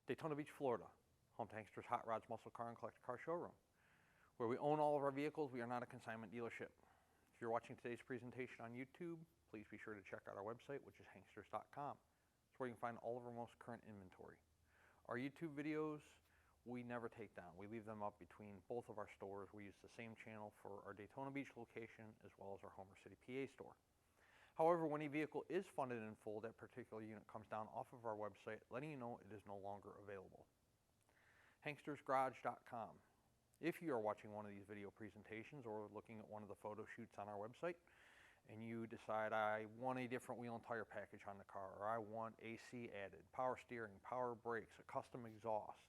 Daytona Beach, Florida, home to Hankster's Hot Rods, Muscle Car, and Collector Car Showroom. Where we own all of our vehicles, we are not a consignment dealership. If you're watching today's presentation on YouTube, please be sure to check out our website, which is hanksters.com. It's where you can find all of our most current inventory. Our YouTube videos, we never take down. We leave them up between both of our stores. We use the same channel for our Daytona Beach location as well as our Homer City, PA store. However, when a vehicle is funded in full, that particular unit comes down off of our website, letting you know it is no longer available. hankstersgarage.com. If you are watching one of these video presentations or looking at one of the photo shoots on our website, and you decide, I want a different wheel and tire package on the car, or I want AC added, power steering, power brakes, a custom exhaust,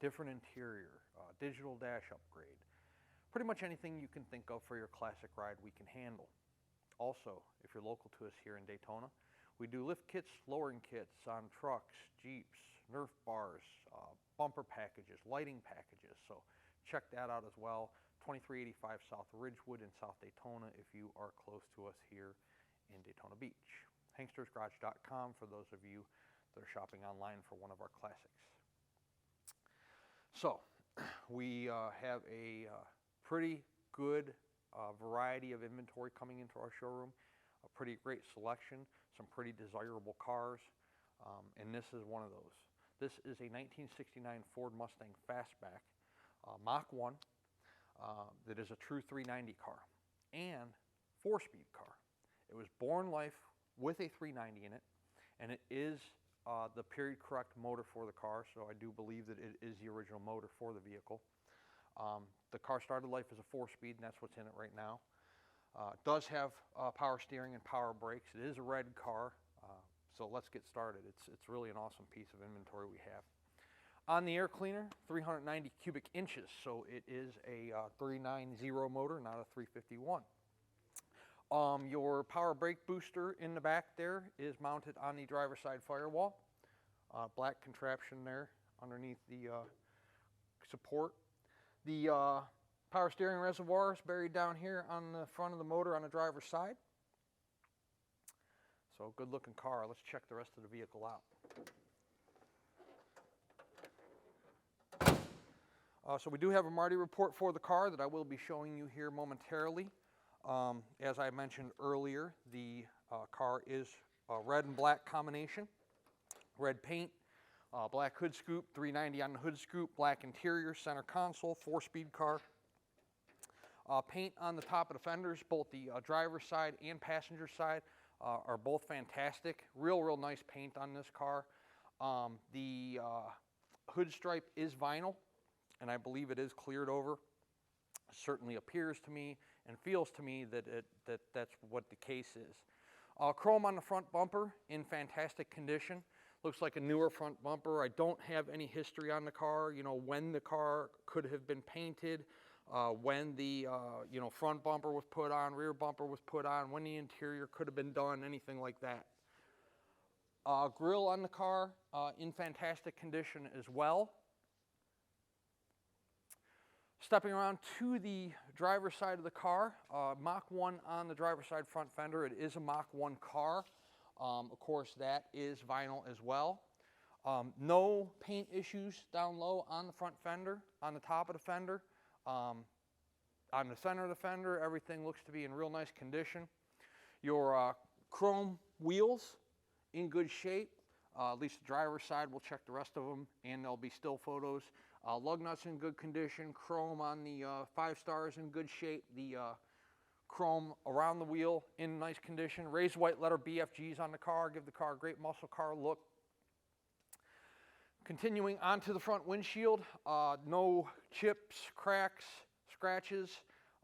different interior, digital dash upgrade, pretty much anything you can think of for your classic ride, we can handle. Also, if you're local to us here in Daytona, we do lift kits, lowering kits on trucks, Jeeps, Nerf bars, bumper packages, lighting packages. So check that out as well. 2385 South Ridgewood in South Daytona if you are close to us here in Daytona Beach. hankstersgarage.com for those of you that are shopping online for one of our classics. So we have a pretty good variety of inventory coming into our showroom, a pretty great selection, some pretty desirable cars, and this is one of those. This is a 1969 Ford Mustang Fastback, Mach 1, that is a true 390 car and 4-speed car. It was born life with a 390 in it, and it is the period correct motor for the car, so I do believe that it is the original motor for the vehicle. The car started life as a 4-speed, and that's what's in it right now. It does have power steering and power brakes. It is a red car, so let's get started. It's really an awesome piece of inventory we have. On the air cleaner, 390 cubic inches, so it is a 390 motor, not a 351. Your power brake booster in the back there is mounted on the driver's side firewall. Black contraption there underneath the support. The power steering reservoir is buried down here on the front of the motor on the driver's side. So good looking car. Let's check the rest of the vehicle out. So we do have a Marty report for the car that I will be showing you here momentarily. As I mentioned earlier, the car is a red and black combination. Red paint, black hood scoop, 390 on the hood scoop, black interior, center console, 4-speed car. Paint on the top of the fenders, both the driver's side and passenger side, are both fantastic. Real nice paint on this car. The hood stripe is vinyl, and I believe it is cleared over. Certainly appears to me and feels to me that that's what the case is. Chrome on the front bumper in fantastic condition. Looks like a newer front bumper. I don't have any history on the car, you know, when the car could have been painted, when the front bumper was put on, rear bumper was put on, when the interior could have been done, anything like that. Grille on the car in fantastic condition as well. Stepping around to the driver's side of the car, Mach 1 on the driver's side front fender. It is a Mach 1 car. Of course, that is vinyl as well. No paint issues down low on the front fender, on the top of the fender. On the center of the fender, everything looks to be in real nice condition. Your chrome wheels in good shape. At least the driver's side, we'll check the rest of them, and there'll be still photos. Lug nuts in good condition, chrome on the 5 stars in good shape, the chrome around the wheel in nice condition, raised white letter BFGs on the car, give the car a great muscle car look. Continuing onto the front windshield, no chips, cracks, scratches.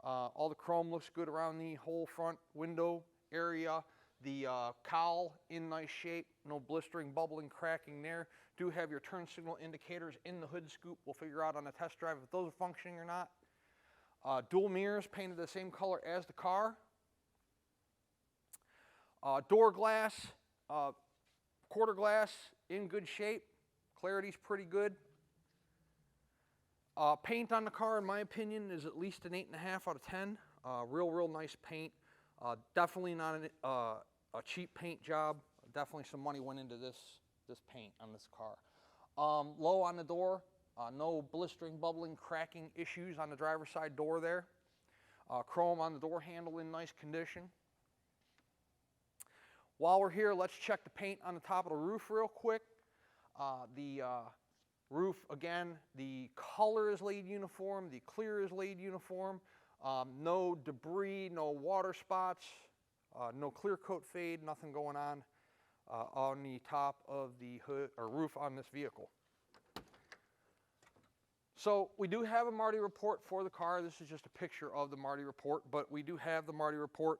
All the chrome looks good around the whole front window area. The cowl in nice shape, no blistering, bubbling, cracking there. Do have your turn signal indicators in the hood scoop. We'll figure out on a test drive if those are functioning or not. Dual mirrors painted the same color as the car. Door glass, quarter glass in good shape. Clarity's pretty good. Paint on the car, in my opinion, is at least an 8.5 out of 10. Real nice paint. Definitely not a cheap paint job. Definitely some money went into this paint on this car. low on the door. No blistering, bubbling, cracking issues on the driver's side door there. Chrome on the door handle in nice condition. While we're here, let's check the paint on the top of the roof real quick. The roof, again, the color is laid uniform, the clear is laid uniform. No debris, no water spots, no clear coat fade, nothing going on the top of the hood or roof on this vehicle. So we do have a Marty report for the car. This is just a picture of the Marty report, but we do have the Marty report.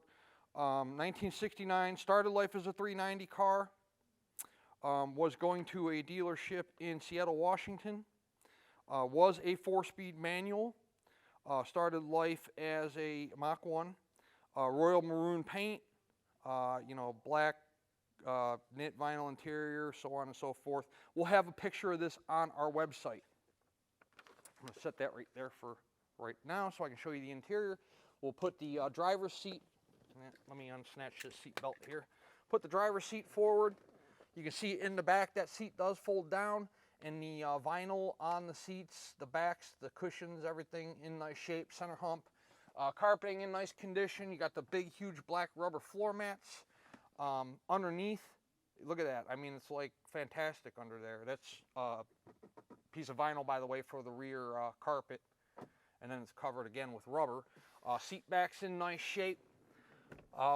1969, started life as a 390 car, was going to a dealership in Seattle, Washington, was a 4-speed manual, started life as a Mach 1, royal maroon paint, black knit vinyl interior, so on and so forth. We'll have a picture of this on our website. I'm going to set that right there for right now so I can show you the interior. We'll put the driver's seat, let me unsnatch this seat belt here. Put the driver's seat forward. You can see in the back that seat does fold down, and the vinyl on the seats, the backs, the cushions, everything in nice shape, center hump. Carpeting in nice condition. You got the big, huge black rubber floor mats. Underneath, look at that. I mean, it's like fantastic under there. That's piece of vinyl, by the way, for the rear carpet, and then it's covered again with rubber. Seat back's in nice shape.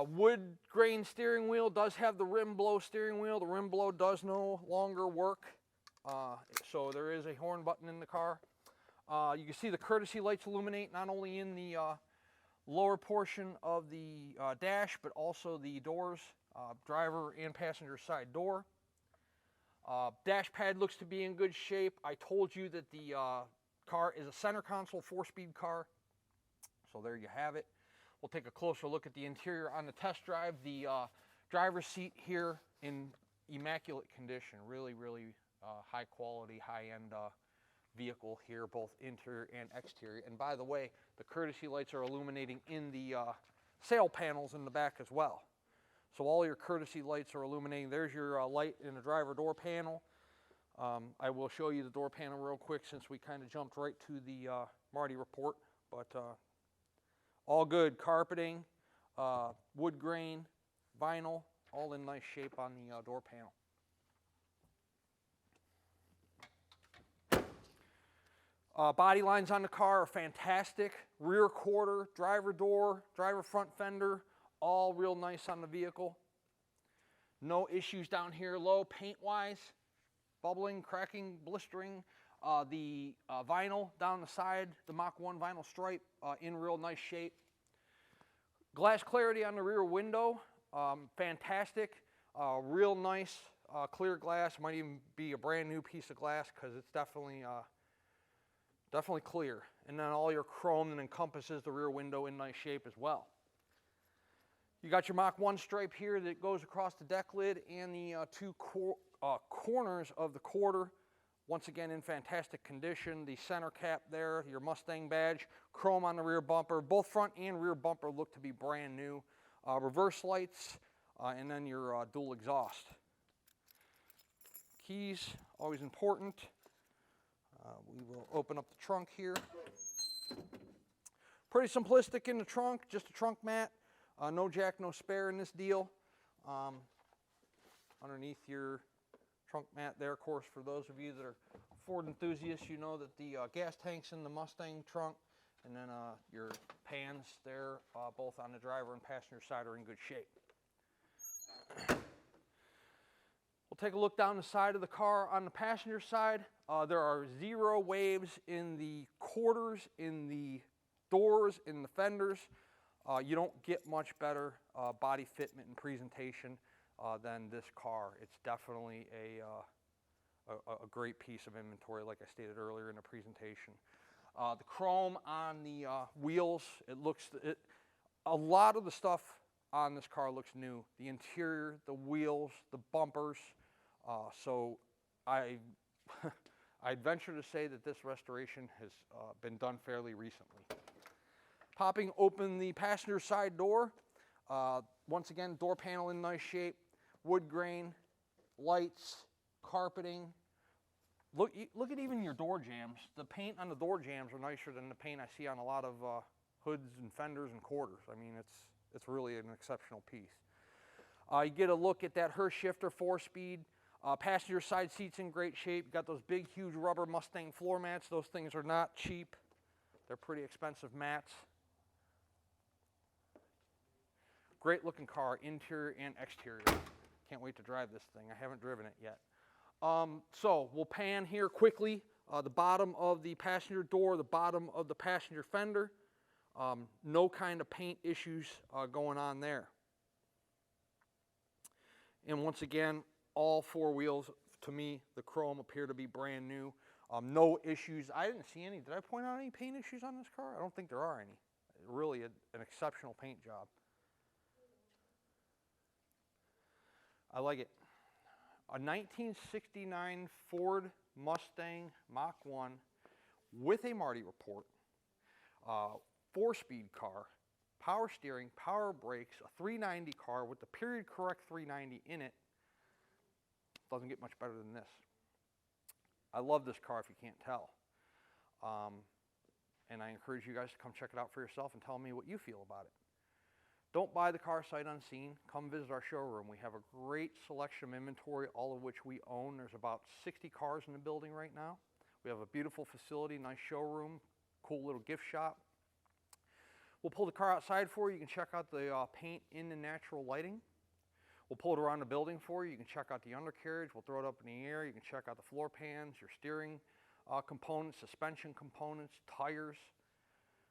Wood grain steering wheel, does have the rim blow steering wheel. The rim blow does no longer work, so there is a horn button in the car. You can see the courtesy lights illuminate not only in the lower portion of the dash, but also the doors, driver and passenger side door. Dash pad looks to be in good shape. I told you that the car is a center console 4-speed car, so there you have it. We'll take a closer look at the interior on the test drive. The driver's seat here in immaculate condition. Really, really high quality, high-end vehicle here, both interior and exterior. And by the way, the courtesy lights are illuminating in the sail panels in the back as well. So all your courtesy lights are illuminating. There's your light in the driver door panel. I will show you the door panel real quick since we kind of jumped right to the Marty report. But all good. Carpeting, wood grain, vinyl, all in nice shape on the door panel. Body lines on the car are fantastic. Rear quarter, driver door, driver front fender, all real nice on the vehicle. No issues down here low paint-wise. Bubbling, cracking, blistering. The vinyl down the side, the Mach 1 vinyl stripe, in real nice shape. Glass clarity on the rear window, fantastic. Real nice clear glass. Might even be a brand new piece of glass because it's definitely clear. And then all your chrome that encompasses the rear window in nice shape as well. You got your Mach 1 stripe here that goes across the deck lid and the two corners of the quarter. Once again in fantastic condition. The center cap there, your Mustang badge, chrome on the rear bumper. Both front and rear bumper look to be brand new. Reverse lights, and then your dual exhaust. Keys, always important. We will open up the trunk here. Pretty simplistic in the trunk, just a trunk mat. No jack, no spare in this deal. Underneath your trunk mat there, of course, for those of you that are Ford enthusiasts, you know that the gas tank's in the Mustang trunk, and then your pans there, both on the driver and passenger side, are in good shape. We'll take a look down the side of the car. On the passenger side, there are 0 waves in the quarters, in the doors, in the fenders. You don't get much better body fitment and presentation than this car. It's definitely a great piece of inventory, like I stated earlier in the presentation. The chrome on the wheels, a lot of the stuff on this car looks new. The interior, the wheels, the bumpers. So I'd venture to say that this restoration has been done fairly recently. Popping open the passenger side door. Once again, door panel in nice shape. Wood grain, lights, carpeting, Look at even your door jambs. The paint on the door jambs are nicer than the paint I see on a lot of hoods and fenders and quarters. I mean, it's really an exceptional piece. You get a look at that Hurst shifter 4-speed. Passenger side seats in great shape. You got those big, huge rubber Mustang floor mats. Those things are not cheap. They're pretty expensive mats. Great looking car, interior and exterior. Can't wait to drive this thing. I haven't driven it yet. So we'll pan here quickly. The bottom of the passenger door, the bottom of the passenger fender. No kind of paint issues going on there. And once again, all 4 wheels, to me, the chrome appear to be brand new. No issues. I didn't see any. Did I point out any paint issues on this car? I don't think there are any. Really an exceptional paint job. I like it. A 1969 Ford Mustang Mach 1 with a Marty report, 4-speed car, power steering, power brakes, a 390 car with the period correct 390 in it. Doesn't get much better than this. I love this car if you can't tell. And I encourage you guys to come check it out for yourself and tell me what you feel about it. Don't buy the car sight unseen. Come visit our showroom. We have a great selection of inventory, all of which we own. There's about 60 cars in the building right now. We have a beautiful facility, nice showroom, cool little gift shop. We'll pull the car outside for you. You can check out the paint in the natural lighting. We'll pull it around the building for you. You can check out the undercarriage. We'll throw it up in the air. You can check out the floor pans, your steering components, suspension components, tires,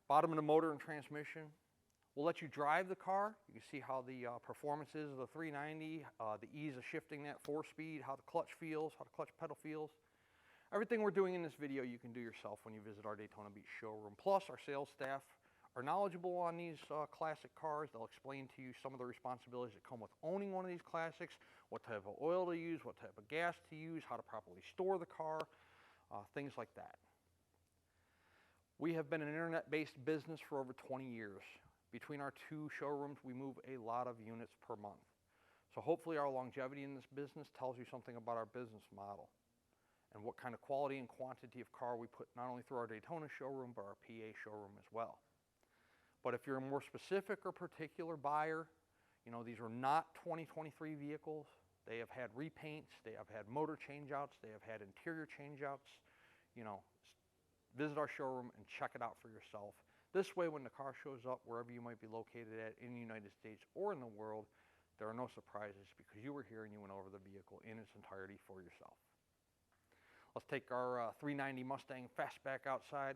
bottom of the motor and transmission. We'll let you drive the car. You can see how the performance is of the 390, the ease of shifting that 4-speed, how the clutch feels, how the clutch pedal feels. Everything we're doing in this video you can do yourself when you visit our Daytona Beach showroom. Plus, our sales staff are knowledgeable on these classic cars. They'll explain to you some of the responsibilities that come with owning one of these classics, what type of oil to use, what type of gas to use, how to properly store the car, things like that. We have been an internet-based business for over 20 years. Between our 2 showrooms, we move a lot of units per month. So hopefully our longevity in this business tells you something about our business model and what kind of quality and quantity of car we put not only through our Daytona showroom, but our PA showroom as well. But if you're a more specific or particular buyer, you know, these are not 2023 vehicles. They have had repaints, they have had motor changeouts, they have had interior changeouts. You know, visit our showroom and check it out for yourself. This way, when the car shows up, wherever you might be located at in the United States or in the world, there are no surprises because you were here and you went over the vehicle in its entirety for yourself. Let's take our 390 Mustang Fastback outside.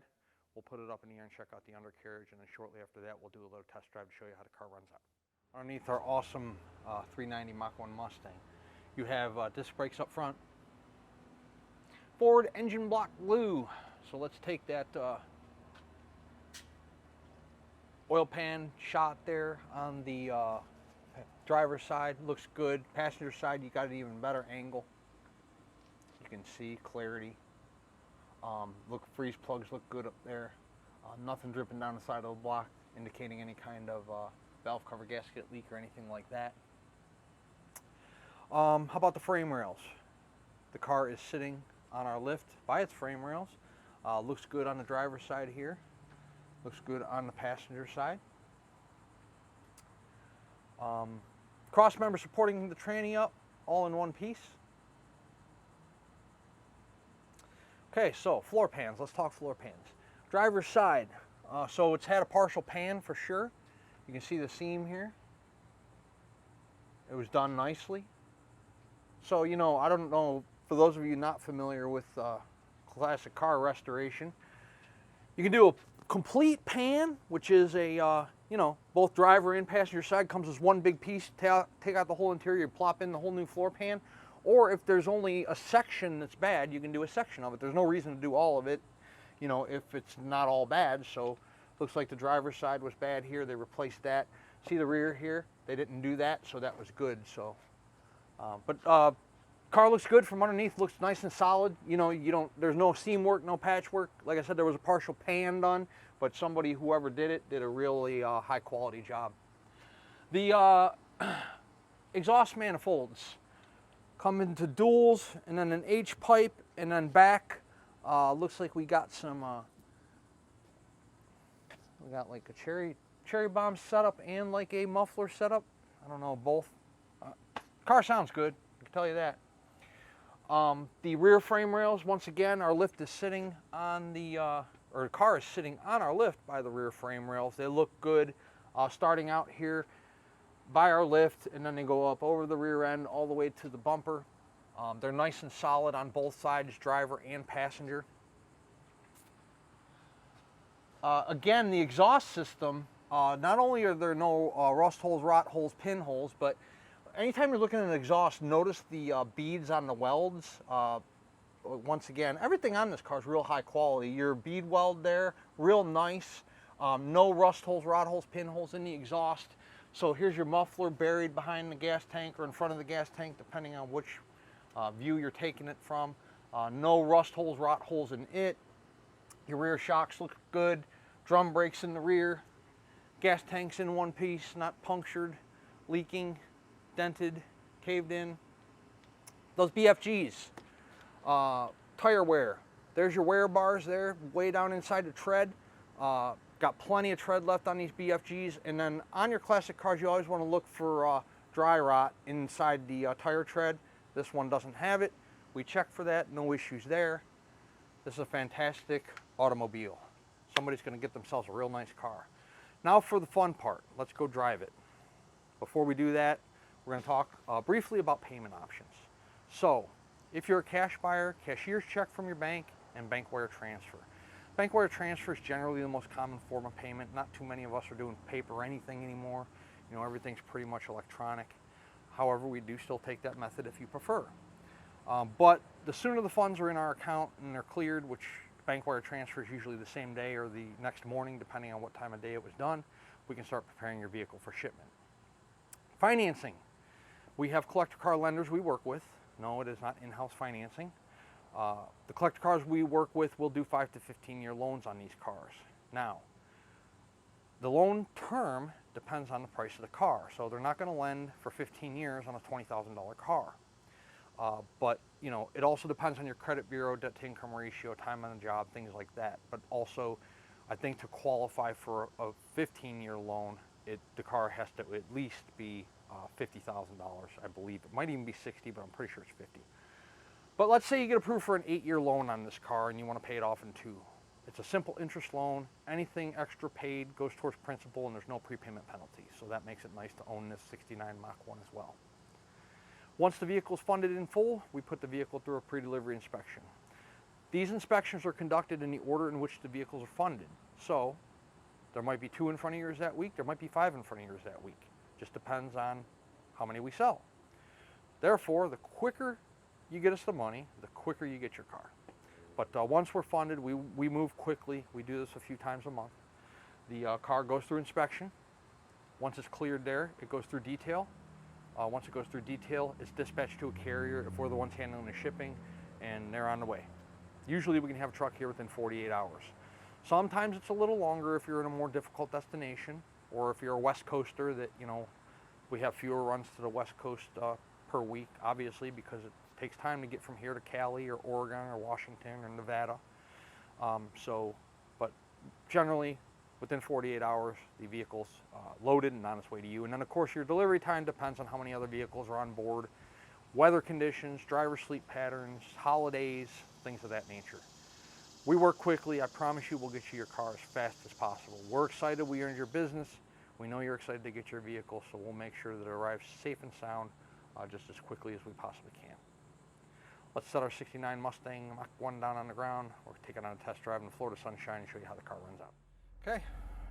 We'll put it up in the air and check out the undercarriage, and then shortly after that, we'll do a little test drive to show you how the car runs out. Underneath our awesome 390 Mach 1 Mustang, you have disc brakes up front, Ford engine block glue. So let's take that oil pan shot there on the driver's side. Looks good. Passenger side, you got an even better angle. You can see clarity. Look, freeze plugs look good up there. Nothing dripping down the side of the block, indicating any kind of valve cover gasket leak or anything like that. How about the frame rails? The car is sitting on our lift by its frame rails. Looks good on the driver's side here. Looks good on the passenger side. Cross member supporting the tranny up, all in one piece. Okay, so floor pans. Let's talk floor pans. Driver's side. So it's had a partial pan for sure. You can see the seam here. It was done nicely. So, you know, I don't know, for those of you not familiar with classic car restoration, you can do a complete pan, which is a, you know, both driver and passenger side comes as one big piece. Take out the whole interior, plop in the whole new floor pan. Or if there's only a section that's bad, you can do a section of it. There's no reason to do all of it, you know, if it's not all bad. So looks like the driver's side was bad here. They replaced that. See the rear here? They didn't do that, so that was good. So, car looks good from underneath. Looks nice and solid. You know, there's no seam work, no patchwork. Like I said, there was a partial pan done, but somebody, whoever did it, did a really high quality job. The exhaust manifolds come into duals and then an H pipe And then back, looks like we got some, we got like a cherry bomb setup and like a muffler setup. I don't know, both. Car sounds good, I can tell you that. The rear frame rails, once again, our lift is sitting on the, or the car is sitting on our lift by the rear frame rails. They look good, starting out here by our lift, and then they go up over the rear end all the way to the bumper. They're nice and solid on both sides, driver and passenger. Again, the exhaust system, not only are there no rust holes, rot holes, pinholes, but anytime you're looking at an exhaust, notice the beads on the welds. Once again, everything on this car is real high quality. Your bead weld there, real nice. No rust holes, rot holes, pinholes in the exhaust. So here's your muffler buried behind the gas tank or in front of the gas tank, depending on which view you're taking it from. No rust holes, rot holes in it. Your rear shocks look good. Drum brakes in the rear. Gas tank's in one piece, not punctured, leaking, dented, caved in. Those BFGs, tire wear. There's your wear bars there, way down inside the tread. Got plenty of tread left on these BFGs. And then on your classic cars, you always want to look for dry rot inside the tire tread. This one doesn't have it. We checked for that, no issues there. This is a fantastic automobile. Somebody's going to get themselves a real nice car. Now for the fun part, let's go drive it. Before we do that, we're going to talk briefly about payment options. So, if you're a cash buyer, cashier's check from your bank and bank wire transfer. Bank wire transfer is generally the most common form of payment. Not too many of us are doing paper or anything anymore. You know, everything's pretty much electronic. However, we do still take that method if you prefer. But the sooner the funds are in our account and they're cleared, which bank wire transfer is usually the same day or the next morning, depending on what time of day it was done, we can start preparing your vehicle for shipment. Financing. We have collector car lenders we work with. No, it is not in-house financing. The collector cars we work with will do 5 to 15-year loans on these cars. Now, the loan term depends on the price of the car. So they're not going to lend for 15 years on a $20,000 car. But, you know, it also depends on your credit bureau, debt-to-income ratio, time on the job, things like that. But also, I think to qualify for a 15-year loan, the car has to at least be $50,000, I believe. It might even be 60, but I'm pretty sure it's 50. But let's say you get approved for an 8-year loan on this car and you want to pay it off in 2. It's a simple interest loan. Anything extra paid goes towards principal and there's no prepayment penalty. So that makes it nice to own this 69 Mach 1 as well. Once the vehicle is funded in full, we put the vehicle through a pre-delivery inspection. These inspections are conducted in the order in which the vehicles are funded. So there might be 2 in front of yours that week, there might be 5 in front of yours that week. Just depends on how many we sell. Therefore, the quicker you get us the money, the quicker you get your car. But once we're funded, we move quickly. We do this a few times a month. The car goes through inspection. Once it's cleared there, it goes through detail. Once it goes through detail, it's dispatched to a carrier if we're the ones handling the shipping, and they're on the way. Usually we can have a truck here within 48 hours. Sometimes it's a little longer if you're in a more difficult destination, or if you're a West Coaster that, you know, we have fewer runs to the West Coast per week, obviously, because it takes time to get from here to Cali or Oregon or Washington or Nevada. But generally, within 48 hours, the vehicle's loaded and on its way to you. And then, of course, your delivery time depends on how many other vehicles are on board, weather conditions, driver sleep patterns, holidays, things of that nature. We work quickly. I promise you we'll get you your car as fast as possible. We're excited we earned your business. We know you're excited to get your vehicle, so we'll make sure that it arrives safe and sound just as quickly as we possibly can. Let's set our 69 Mustang Mach 1 down on the ground. We'll take it on a test drive in the Florida sunshine and show you how the car runs out. Okay,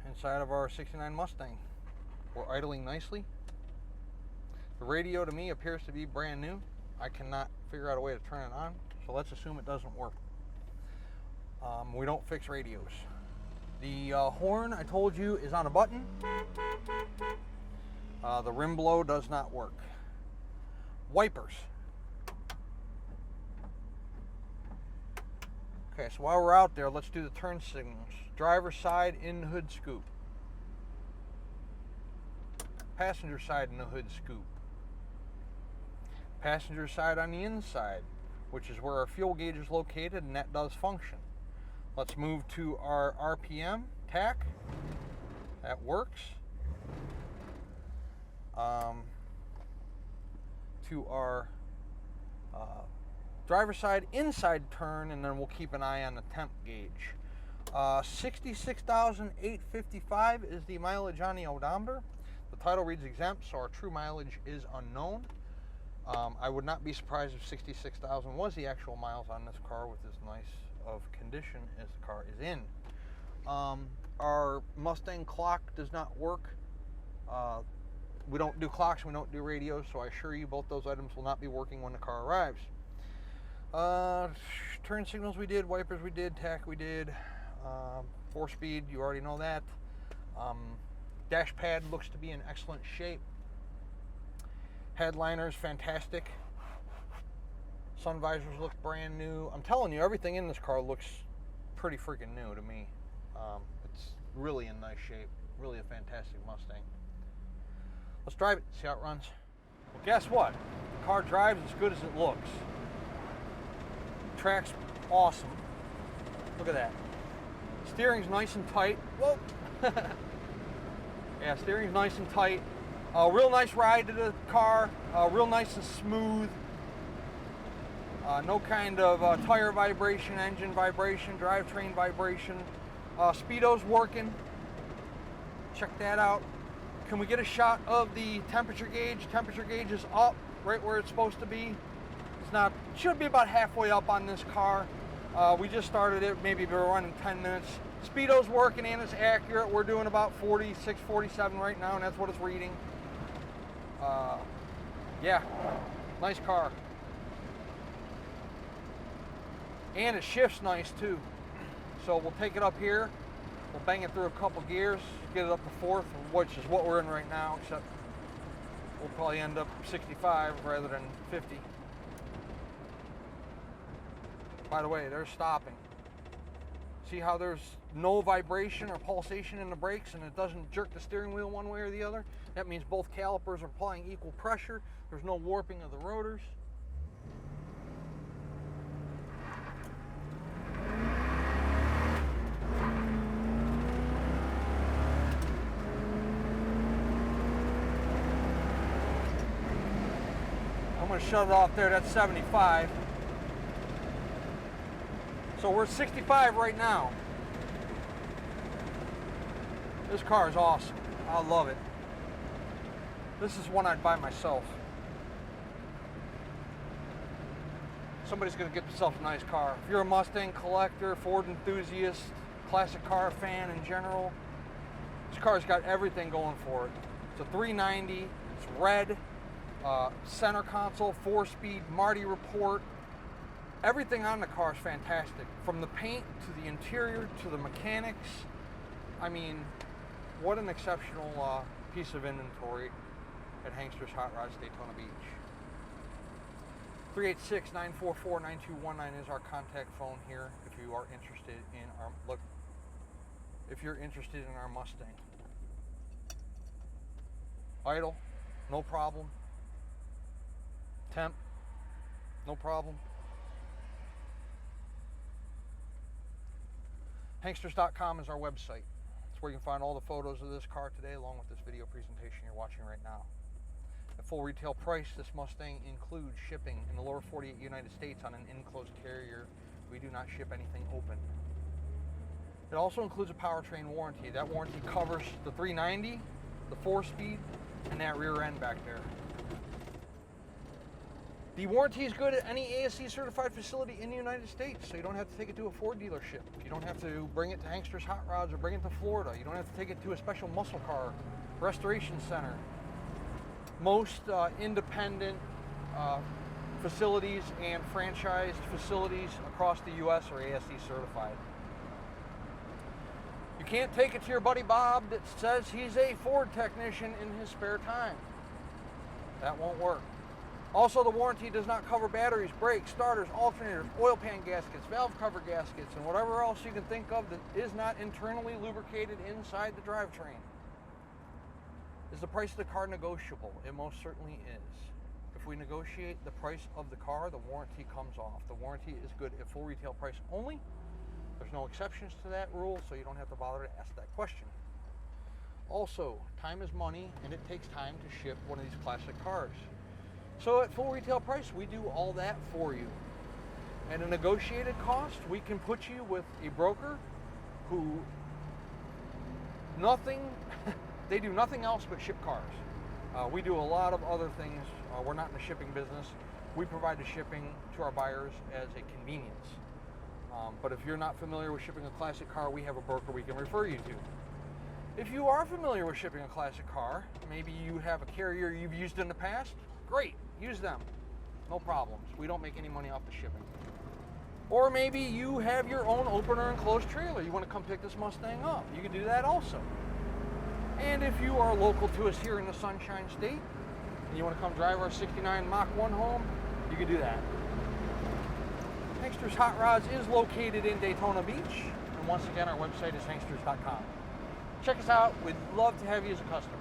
inside of our 69 Mustang. We're idling nicely. The radio to me appears to be brand new. I cannot figure out a way to turn it on, so let's assume it doesn't work. We don't fix radios. The horn, I told you, is on a button. The rim blow does not work. Wipers. Okay, so while we're out there, let's do the turn signals. Driver's side in the hood scoop. Passenger side in the hood scoop. Passenger side on the inside. which is where our fuel gauge is located, and that does function. Let's move to our RPM tach. That works. To our driver's side inside turn, and then we'll keep an eye on the temp gauge. 66,855 is the mileage on the odometer. The title reads exempt, so our true mileage is unknown. I would not be surprised if 66,000 was the actual miles on this car with as nice of condition as the car is in. Our Mustang clock does not work. We don't do clocks, we don't do radios, so I assure you both those items will not be working when the car arrives. Turn signals we did, wipers we did, tach we did, 4-speed, you already know that. Dash pad looks to be in excellent shape. Headliner is fantastic. Sun visors look brand new. I'm telling you, everything in this car looks pretty freaking new to me. It's really in nice shape. Really a fantastic Mustang. Let's drive it, see how it runs. Well, guess what? The car drives as good as it looks. Track's awesome. Look at that. Steering's nice and tight. Whoa! Yeah, steering's nice and tight. Real nice ride to the car. Real nice and smooth. No kind of tire vibration, engine vibration, drivetrain vibration. Speedo's working. Check that out. Can we get a shot of the temperature gauge? Temperature gauge is up, right where it's supposed to be. It's not, should be about halfway up on this car. We just started it, maybe we're running 10 minutes. Speedo's working and it's accurate. We're doing about 46, 47 right now, and that's what it's reading. Yeah, nice car. And it shifts nice too. So we'll take it up here. We'll bang it through a couple gears, get it up to 4th, which is what we're in right now, except we'll probably end up 65 rather than 50. By the way, they're stopping. See how there's no vibration or pulsation in the brakes and it doesn't jerk the steering wheel one way or the other? That means both calipers are applying equal pressure. There's no warping of the rotors. I'm going to shut it off there. That's 75. So we're at 65 right now. This car is awesome. I love it. This is one I'd buy myself. Somebody's going to get themselves a nice car. If you're a Mustang collector, Ford enthusiast, classic car fan in general, this car's got everything going for it. It's a 390. It's red. Center console, 4-speed, Marty report. Everything on the car is fantastic. From the paint to the interior to the mechanics. I mean, what an exceptional piece of inventory at Hankster's Hot Rods Daytona Beach. 386-944-9219 is our contact phone here if you are interested in our Mustang. Idle, no problem. Temp, no problem. Hanksters.com is our website. It's where you can find all the photos of this car today along with this video presentation you're watching right now. At full retail price, this Mustang includes shipping in the lower 48 United States on an enclosed carrier. We do not ship anything open. It also includes a powertrain warranty. That warranty covers the 390, the 4-speed, and that rear end back there. The warranty is good at any ASE certified facility in the United States, so you don't have to take it to a Ford dealership. You don't have to bring it to Hankster's Hot Rods or bring it to Florida. You don't have to take it to a special muscle car restoration center. Most independent facilities and franchised facilities across the U.S. are ASE certified. You can't take it to your buddy Bob that says he's a Ford technician in his spare time. That won't work. Also, the warranty does not cover batteries, brakes, starters, alternators, oil pan gaskets, valve cover gaskets, and whatever else you can think of that is not internally lubricated inside the drivetrain. Is the price of the car negotiable? It most certainly is. If if we negotiate the price of the car, the warranty comes off. The warranty is good at full retail price only. There's no exceptions to that rule, so you don't have to bother to ask that question. Also, time is money, and it takes time to ship one of these classic cars. So at full retail price, we do all that for you. At a negotiated cost, we can put you with a broker who they do nothing else but ship cars. We do a lot of other things. We're not in the shipping business. We provide the shipping to our buyers as a convenience. But if you're not familiar with shipping a classic car, we have a broker we can refer you to. If you are familiar with shipping a classic car, maybe you have a carrier you've used in the past, great, use them. No problems. We don't make any money off the shipping. Or maybe you have your own open or enclosed trailer. You want to come pick this Mustang up. You can do that also. And if you are local to us here in the Sunshine State, and you want to come drive our 69 Mach 1 home, you can do that. Hankster's Hot Rods is located in Daytona Beach. And once again, our website is hanksters.com. Check us out. We'd love to have you as a customer.